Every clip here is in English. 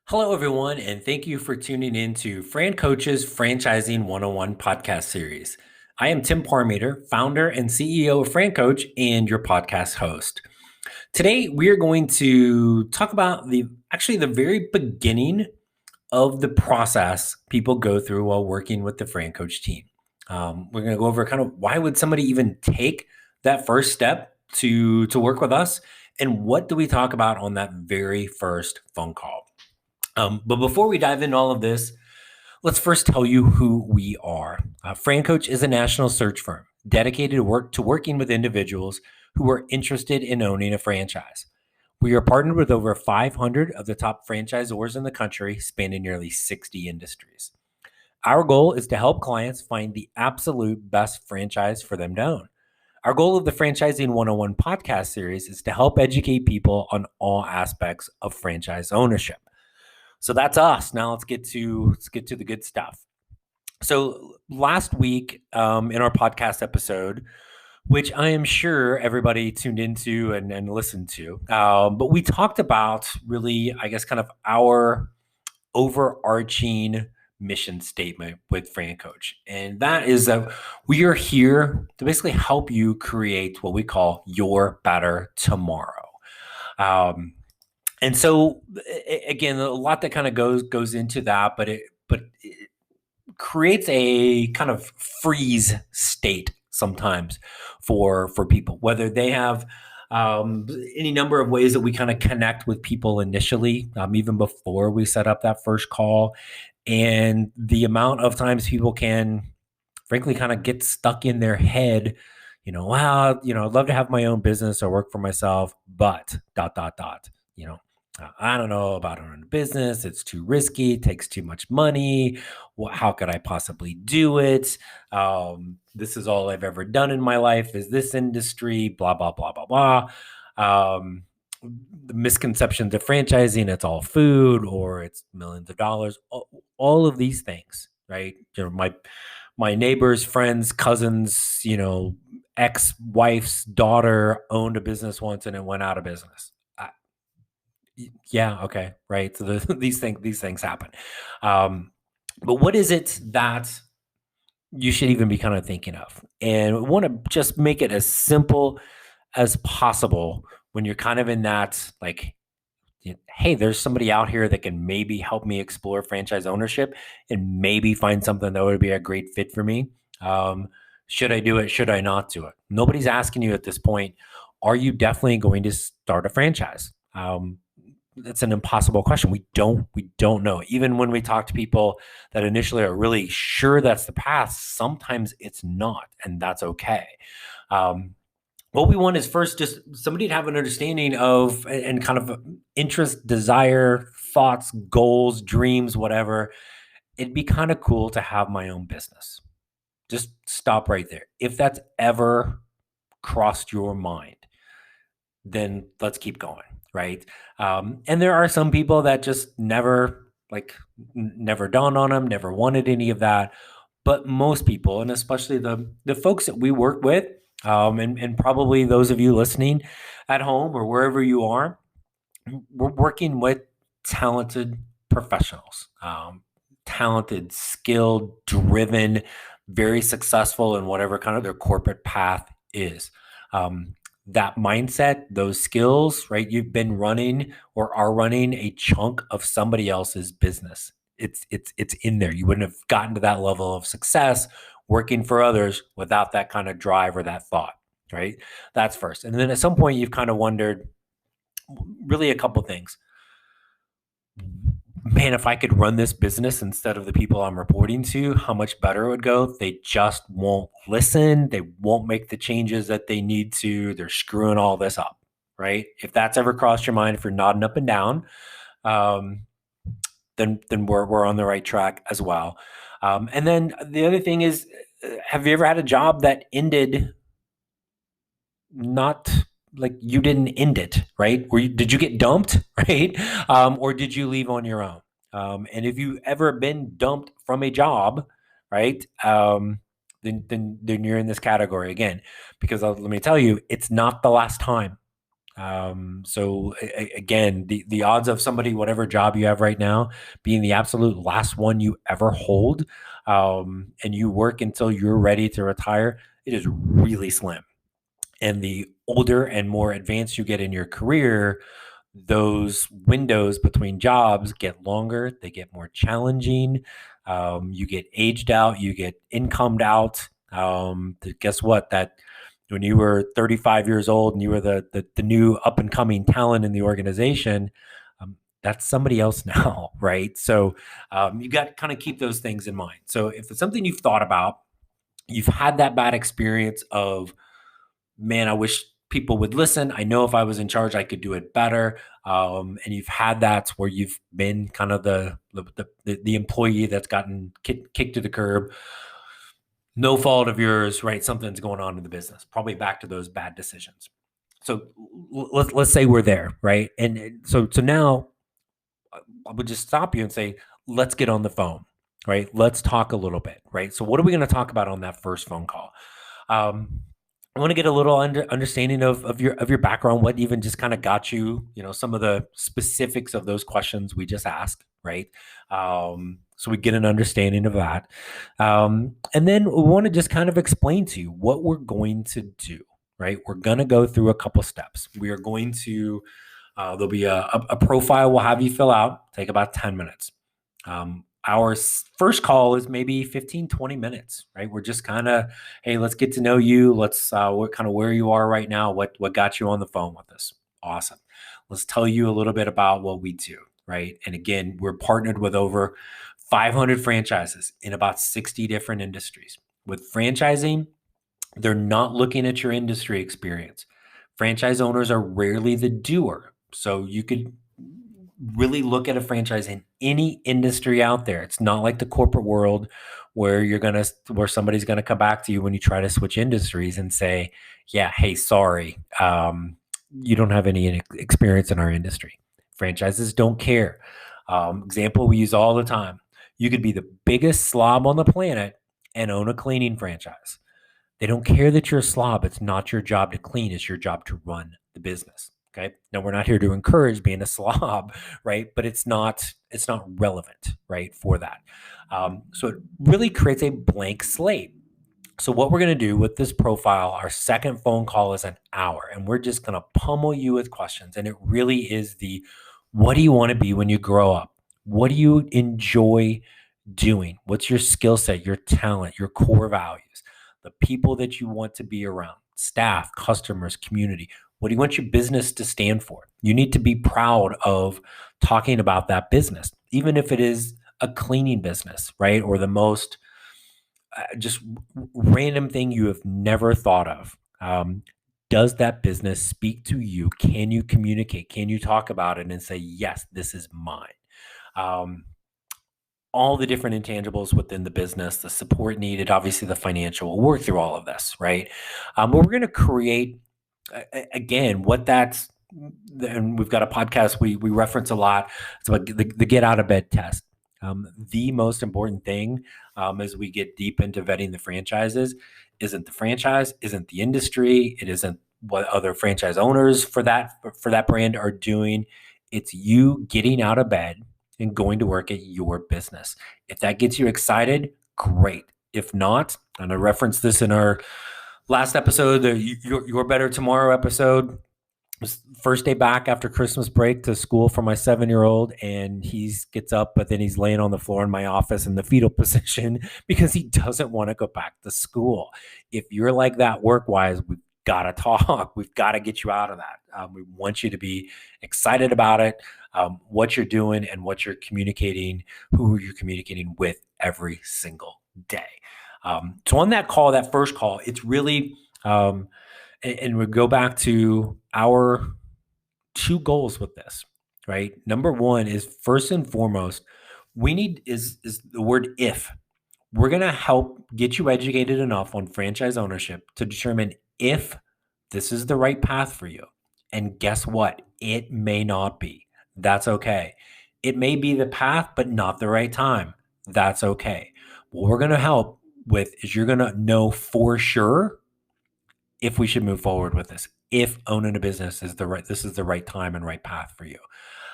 Hello, everyone, and thank you for tuning in to FranCoach's Franchising 101 podcast series. I am Tim Parmeter, founder and CEO of FranCoach and your podcast host. Today, we are going to talk about the very beginning of the process people go through while working with the FranCoach team. We're going to go over kind of why would somebody even take that first step to work with us, and what do we talk about on that very first phone call. But before we dive into all of this, let's first tell you who we are. FranCoach is a national search firm dedicated to working with individuals who are interested in owning a franchise. We are partnered with over 500 of the top franchisors in the country, spanning nearly 60 industries. Our goal is to help clients find the absolute best franchise for them to own. Our goal of the Franchising 101 podcast series is to help educate people on all aspects of franchise ownership. So that's us. Now let's get to the good stuff. So last week in our podcast episode, which I am sure everybody tuned into and listened to, but we talked about really, I guess, kind of our overarching mission statement with FranCoach, and that is that we are here to basically help you create what we call your better tomorrow. Um, and so again, a lot that kind of goes into that, but it creates a kind of freeze state sometimes for people, whether they have any number of ways that we kind of connect with people initially, even before we set up that first call, and the amount of times people can frankly kind of get stuck in their head, wow, I'd love to have my own business or work for myself, but dot dot dot, I don't know about owning a business. It's too risky. It takes too much money. How could I possibly do it? This is all I've ever done in my life is this industry, blah, blah, blah, blah, blah. The misconceptions of franchising, it's all food or it's millions of dollars, all of these things, right? My neighbors, friends, cousins, ex-wife's daughter owned a business once and it went out of business. Yeah, okay, right. So these things happen. Um, but what is it that you should even be kind of thinking of? And we want to just make it as simple as possible when you're kind of in that, like, hey, there's somebody out here that can maybe help me explore franchise ownership and maybe find something that would be a great fit for me. Should I do it? Should I not do it? Nobody's asking you at this point, are you definitely going to start a franchise? That's an impossible question. We don't know. Even when we talk to people that initially are really sure that's the path, sometimes it's not, and that's okay. Um, what we want is first just somebody to have an understanding of and kind of interest, desire, thoughts, goals, dreams, whatever. It'd be kind of cool to have my own business. Just stop right there. If that's ever crossed your mind, then let's keep going, right? And there are some people that just never dawned on them, never wanted any of that. But most people, and especially the folks that we work with, and probably those of you listening at home or wherever you are, we're working with talented professionals, talented, skilled, driven, very successful in whatever kind of their corporate path is. That mindset, those skills, right? You've been running or are running a chunk of somebody else's business. It's in there. You wouldn't have gotten to that level of success working for others without that kind of drive or that thought, right? That's first. And then at some point you've kind of wondered really a couple things. Man, if I could run this business instead of the people I'm reporting to, how much better it would go. They just won't listen. They won't make the changes that they need to. They're screwing all this up, right? If that's ever crossed your mind, if you're nodding up and down, um, then we're on the right track as well. And then the other thing is, have you ever had a job that ended not like you didn't end it, right? Did you get dumped, right? Or did you leave on your own? And if you ever been dumped from a job, right? Then you're in this category again, because let me tell you, it's not the last time. Again, the odds of somebody, whatever job you have right now, being the absolute last one you ever hold, and you work until you're ready to retire, it is really slim. And the older and more advanced you get in your career, those windows between jobs get longer, they get more challenging. You get aged out, you get incomed out. Guess what? That when you were 35 years old and you were the new up and coming talent in the organization, that's somebody else now, right? So you got to kind of keep those things in mind. So if it's something you've thought about, you've had that bad experience of, man, I wish people would listen. I know if I was in charge, I could do it better. And you've had that where you've been kind of the employee that's gotten kicked to the curb. No fault of yours, right? Something's going on in the business. Probably back to those bad decisions. So let's say we're there, right? And so now I would just stop you and say, let's get on the phone, right? Let's talk a little bit, right? So what are we going to talk about on that first phone call? I want to get a little understanding of your background, what even just kind of got you, some of the specifics of those questions we just asked, right? So we get an understanding of that. And then we want to just kind of explain to you what we're going to do, right? We're going to go through a couple steps. We are going to, there'll be a profile we'll have you fill out, take about 10 minutes. Our first call is maybe 15, 20 minutes, right? We're just kind of, hey, let's get to know you. Let's, what kind of where you are right now, what got you on the phone with us. Awesome. Let's tell you a little bit about what we do, right? And again, we're partnered with over 500 franchises in about 60 different industries. With franchising, they're not looking at your industry experience. Franchise owners are rarely the doer. So you could really look at a franchise in any industry out there. It's not like the corporate world where where somebody's gonna come back to you when you try to switch industries and say, "Yeah, hey, sorry, you don't have any experience in our industry." Franchises don't care. Example we use all the time: you could be the biggest slob on the planet and own a cleaning franchise. They don't care that you're a slob. It's not your job to clean. It's your job to run the business. Okay. Now we're not here to encourage being a slob, right? But it's not relevant, right, for that. So it really creates a blank slate. So what we're going to do with this profile, our second phone call is an hour, and we're just going to pummel you with questions. And it really is what do you want to be when you grow up? What do you enjoy doing? What's your skill set, your talent, your core values, the people that you want to be around, staff, customers, community? What do you want your business to stand for? You need to be proud of talking about that business, even if it is a cleaning business, right? Or the most just random thing you have never thought of. Does that business speak to you? Can you communicate? Can you talk about it and say, yes, this is mine? All the different intangibles within the business, the support needed, obviously the financial. We'll work through all of this, right? But we're going to create, again, what that's, and we've got a podcast we reference a lot. It's about the get out of bed test. The most important thing as we get deep into vetting the franchises isn't the franchise, isn't the industry, it isn't what other franchise owners for that brand are doing. It's you getting out of bed and going to work at your business. If that gets you excited, great. If not, and I referenced this in our last episode, the Your Better Tomorrow episode, was first day back after Christmas break to school for my 7-year-old, and he gets up, but then he's laying on the floor in my office in the fetal position because he doesn't want to go back to school. If you're like that work-wise, we've got to talk. We've got to get you out of that. We want you to be excited about it, what you're doing and what you're communicating, who you're communicating with every single day. So on that call, that first call, it's really, and we go back to our 2 goals with this, right? Number 1 is, first and foremost, we need is the word if. We're going to help get you educated enough on franchise ownership to determine if this is the right path for you. And guess what? It may not be. That's okay. It may be the path, but not the right time. That's okay. What we're going to help with is you're going to know for sure if we should move forward with this. if owning a business is this is the right time and right path for you.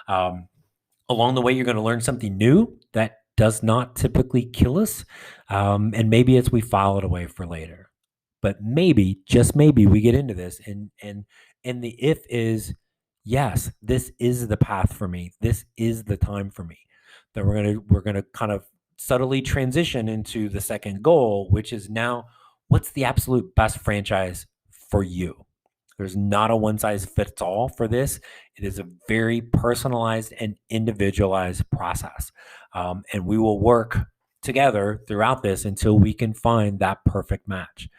Along the way, you're going to learn something new that does not typically kill us. And maybe it's we file it away for later. But maybe, just maybe, we get into this and the if is yes, this is the path for me. This is the time for me. Then we're gonna kind of subtly transition into the second goal, which is now what's the absolute best franchise for you? There's not a one size fits all for this. It is a very personalized and individualized process. And we will work together throughout this until we can find that perfect match.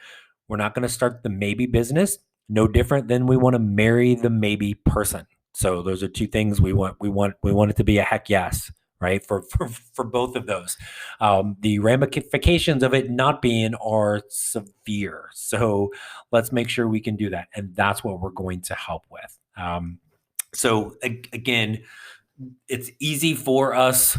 We're not going to start the maybe business, no different than we want to marry the maybe person. So those are two things we want. We want it to be a heck yes, right? For both of those. The ramifications of it not being are severe. So let's make sure we can do that. And that's what we're going to help with. So again, it's easy for us.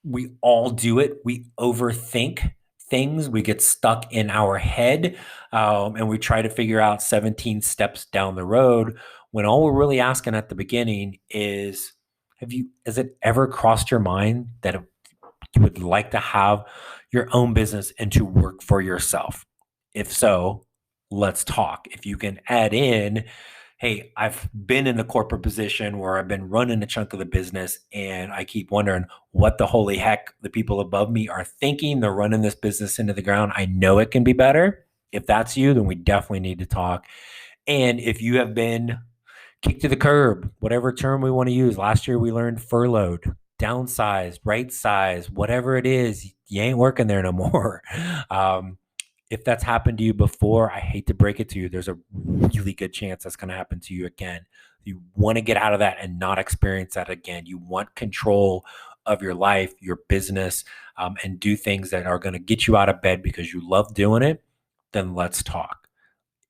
We all do it. We overthink things. We get stuck in our head and we try to figure out 17 steps down the road when all we're really asking at the beginning is, has it ever crossed your mind that you would like to have your own business and to work for yourself? If so, let's talk. If you can add in, hey, I've been in the corporate position where I've been running a chunk of the business and I keep wondering what the holy heck the people above me are thinking. They're running this business into the ground. I know it can be better. If that's you, then we definitely need to talk. And if you have been kicked to the curb, whatever term we want to use, last year we learned furloughed, downsized, right size, whatever it is, you ain't working there no more. If that's happened to you before, I hate to break it to you, there's a really good chance that's going to happen to you again. You want to get out of that and not experience that again. You want control of your life, your business, and do things that are going to get you out of bed because you love doing it. Then let's talk.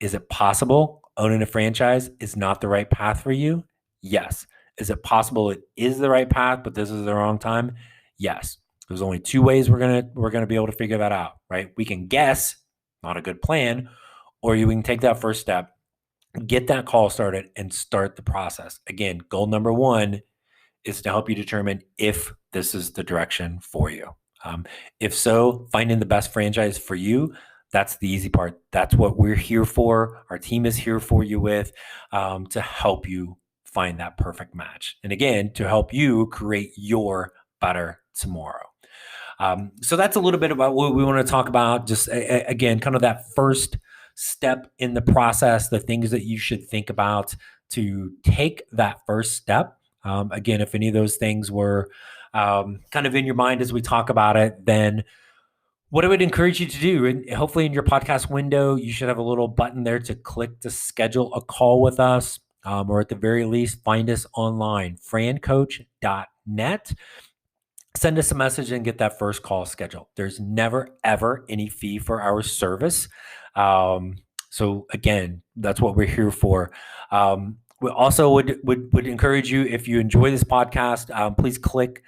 Is it possible owning a franchise is not the right path for you? Yes. Is it possible it is the right path, but this is the wrong time? Yes. There's only two ways we're gonna be able to figure that out, right? We can guess, not a good plan, or you can take that first step, get that call started, and start the process. Again, goal number one is to help you determine if this is the direction for you. If so, finding the best franchise for you, that's the easy part. That's what we're here for. Our team is here for you with to help you find that perfect match. And again, to help you create your better tomorrow. So that's a little bit about what we want to talk about. Just again, kind of that first step in the process, the things that you should think about to take that first step. Again, if any of those things were kind of in your mind as we talk about it, then what I would encourage you to do, and hopefully in your podcast window, you should have a little button there to click to schedule a call with us, or at the very least, find us online, francoach.net. Send us a message and get that first call scheduled. There's never, ever any fee for our service. So again, that's what we're here for. We also would encourage you, if you enjoy this podcast, please click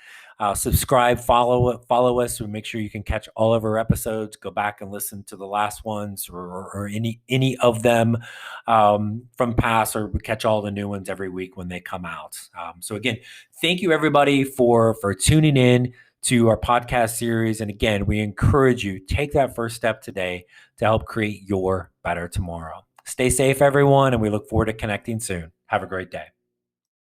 subscribe, follow us. We make sure you can catch all of our episodes. Go back and listen to the last ones or any of them from past, or we catch all the new ones every week when they come out. So again, thank you everybody for tuning in to our podcast series. And again, we encourage you, take that first step today to help create your better tomorrow. Stay safe, everyone, and we look forward to connecting soon. Have a great day.